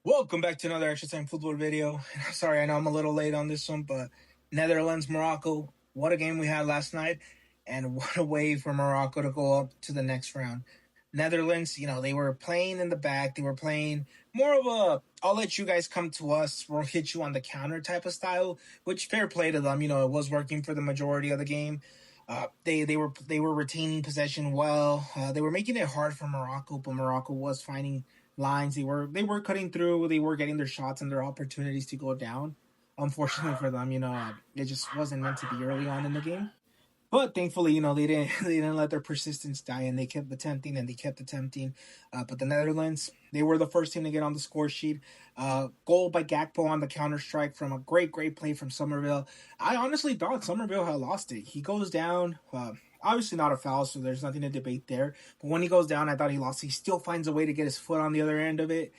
Welcome back to another Extra Time Football video. Sorry, I know I'm a little late on this one, but Netherlands, Morocco, what a game we had last night, and what a way for Morocco to go up to the next round. Netherlands, they were playing in the back. They were playing more of a, I'll let you guys come to us, we'll hit you on the counter type of style, which fair play to them. It was working for the majority of the game. They were retaining possession well. They were making it hard for Morocco, but Morocco was finding lines. They were cutting through. They were getting their shots and their opportunities to go down. Unfortunately for them, it just wasn't meant to be early on in the game. But thankfully, they didn't they didn't let their persistence die, and they kept attempting and they kept attempting. But the Netherlands, they were the first team to get on the score sheet. Goal by Gakpo on the counter strike from a great play from Somerville. I honestly thought Somerville had lost it. He goes down. Obviously not a foul, so there's nothing to debate there. But when he goes down, I thought he lost. He still finds a way to get his foot on the other end of it.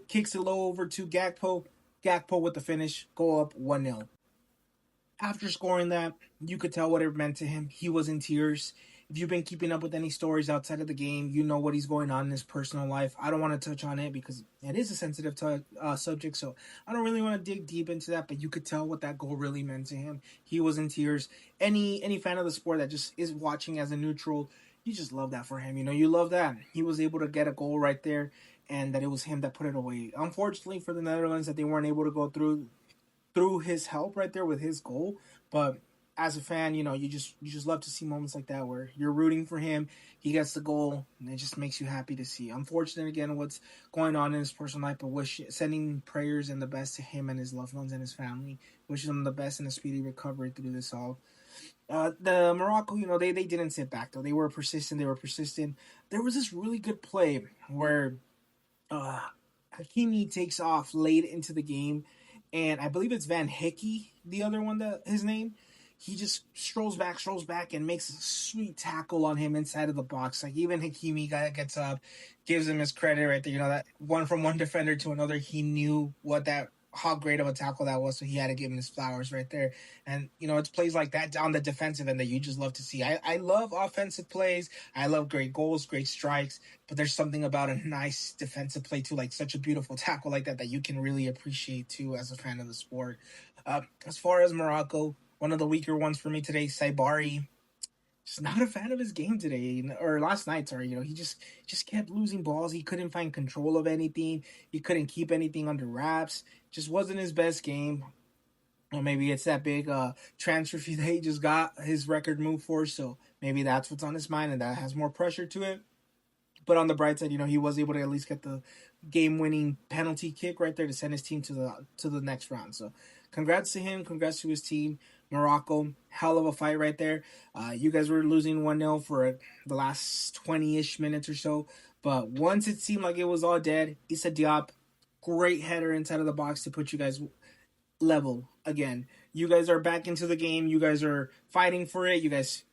Kicks it low over to Gakpo. Gakpo with the finish. Go up 1-0. After scoring that, you could tell what it meant to him. He was in tears. If you've been keeping up with any stories outside of the game, you know what he's going on in his personal life. I don't want to touch on it because it is a sensitive subject, so I don't really want to dig deep into that. But you could tell what that goal really meant to him. He was in tears. Any fan of the sport that just is watching as a neutral, you just love that for him. You love that he was able to get a goal right there, and that it was him that put it away. Unfortunately for the Netherlands, that they weren't able to go through his help right there with his goal. But as a fan, you just love to see moments like that where you're rooting for him. He gets the goal, and it just makes you happy to see. Unfortunate again, what's going on in his personal life, but sending prayers and the best to him and his loved ones and his family. Wishing them the best and a speedy recovery through this all. The Morocco, they didn't sit back though. They were persistent. There was this really good play where uh, Hakimi takes off late into the game, and I believe it's Van Hickey, the other one, that his name. He just strolls back, and makes a sweet tackle on him inside of the box. Like, even Hakimi guy gets up, gives him his credit right there. That one from one defender to another, he knew how great of a tackle that was, so he had to give him his flowers right there. And it's plays like that on the defensive end that you just love to see. I love offensive plays. I love great goals, great strikes, but there's something about a nice defensive play too, like such a beautiful tackle like that you can really appreciate too as a fan of the sport. As far as Morocco, one of the weaker ones for me today, Saibari. Just not a fan of his game today, or last night. Sorry, he just kept losing balls. He couldn't find control of anything. He couldn't keep anything under wraps. Just wasn't his best game. Or maybe it's that big transfer fee that he just got his record move for. So maybe that's what's on his mind, and that has more pressure to it. But on the bright side, he was able to at least get the game-winning penalty kick right there to send his team to the next round. So, congrats to him. Congrats to his team. Morocco, hell of a fight right there. You guys were losing 1-0 for the last 20-ish minutes or so. But once it seemed like it was all dead, Issa Diop, great header inside of the box to put you guys level again. You guys are back into the game. You guys are fighting for it. You guys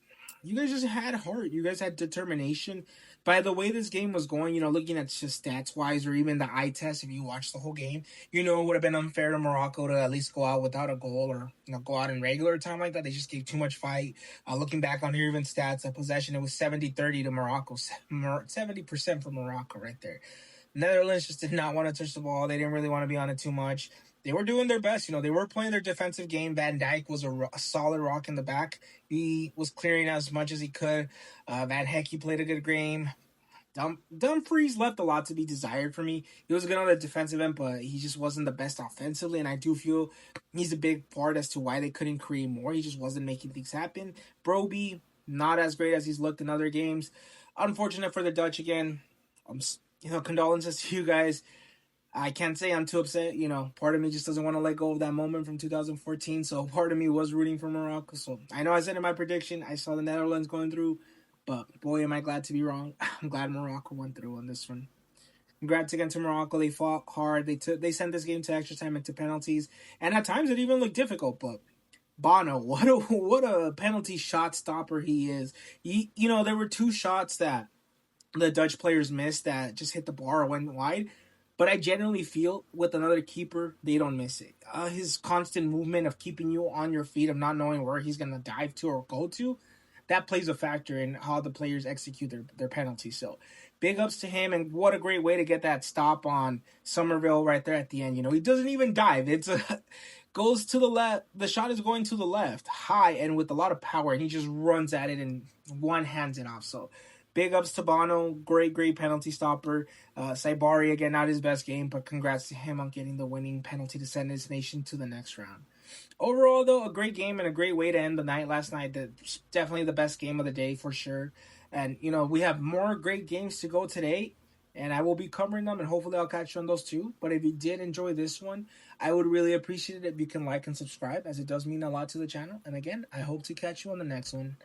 just had heart. You guys had determination. By the way this game was going, looking at just stats wise or even the eye test, if you watch the whole game, it would have been unfair to Morocco to at least go out without a goal, or go out in regular time like that. They just gave too much fight. Looking back on here, even stats of possession, it was 70-30 to Morocco, 70% for Morocco right there. Netherlands just did not want to touch the ball. They didn't really want to be on it too much. They were doing their best. They were playing their defensive game. Van Dijk was a solid rock in the back. He was clearing as much as he could. Van Hecke played a good game. Dumfries left a lot to be desired for me. He was good on the defensive end, but he just wasn't the best offensively, and I do feel he's a big part as to why they couldn't create more. He just wasn't making things happen. Broby, not as great as he's looked in other games. Unfortunate for the Dutch again. Condolences to you guys. I can't say I'm too upset. Part of me just doesn't want to let go of that moment from 2014. So part of me was rooting for Morocco. So I know I said in my prediction, I saw the Netherlands going through, but boy, am I glad to be wrong. I'm glad Morocco went through on this one. Congrats again to Morocco. They fought hard. They sent this game to extra time and to penalties, and at times it even looked difficult. But Bono, what a penalty shot stopper he is. There were two shots that the Dutch players missed that just hit the bar or went wide. But I generally feel with another keeper, they don't miss it. His constant movement of keeping you on your feet, of not knowing where he's going to dive to or go to, that plays a factor in how the players execute their penalties. So big ups to him, and what a great way to get that stop on Somerville right there at the end. He doesn't even dive. It's a goes to the left. The shot is going to the left, high and with a lot of power, and he just runs at it and one hands it off. So big ups to Bono, great penalty stopper. Saibari again, not his best game, but congrats to him on getting the winning penalty to send his nation to the next round. Overall, though, a great game and a great way to end the night last night. Definitely the best game of the day for sure. And, we have more great games to go today, and I will be covering them, and hopefully I'll catch you on those too. But if you did enjoy this one, I would really appreciate it if you can like and subscribe, as it does mean a lot to the channel. And again, I hope to catch you on the next one.